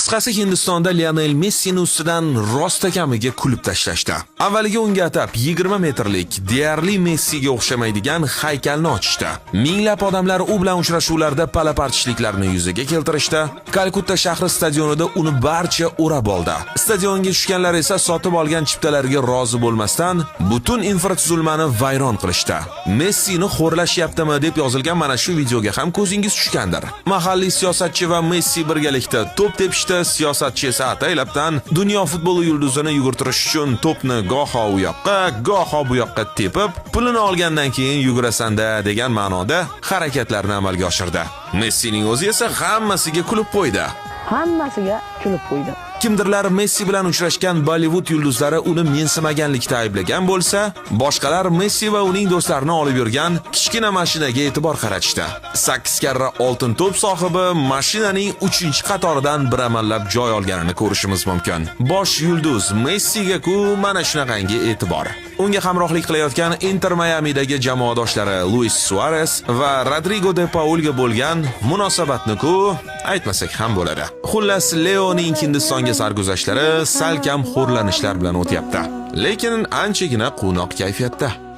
Qisqasi, Hindistonda Lionel Messini ustidan rostakamiga kulib tashlashdi. Avvaliga unga atab 20 metrlik deyarli Messiga o'xshamaydigan haykalni ochishdi. Minglab odamlar u bilan uchrashuvlarda palapartishliklarni yuzaga keltirishdi. Kalkutta shahri stadionida uni barcha o'rab oldi. Stadionga tushganlar esa sotib olgan chiptalarga rozi bo'lmasdan butun infratuzilmani vayron qilishdi. Messini xo'rlashyaptimi deb yozilgan mana shu videoga ham ko'zingiz tushgandir. Mahalliy siyosatchi va Messi birgalikda to'p tepishdi. Siyosatchi esa ataylabdan dunyo futboli yulduzini yugurtirish uchun to'pni goho u yoqqa, goho bu yoqqa tepib, pulini olgandan keyin yugurasan-da degan ma'noda harakatlarni amalga oshirdi. Messining o'zi esa hammasiga kulib qo'ydi. Kimdirlar Messi bilan uchrashgan Bollywood yulduzlari uni mensimaganlikda ayblagan bo'lsa, boshqalar Messi va uning do'stlarini olib yurgan kichkina mashinaga e'tibor qaratishdi. 8 karra oltin to'p sohibi mashinaning 3-qatoridan bir amallab joy olganini ko'rishimiz mumkin. Bosh yulduz Messiga-ku mana shunaqangi e'tibor. Unga hamrohlik qilayotgan Inter Miami'dagi jamoadoshlari Luis Suarez va Rodrigo de Paulga bo'lgan munosabatni-ku aytmasak ham bo'ladi. Xullas, Leoning Hindistonga sarguzashtlari salkam xo'rlanishlar bilan o'tyapti. Lekin anchagina quvnoq kayfiyatda.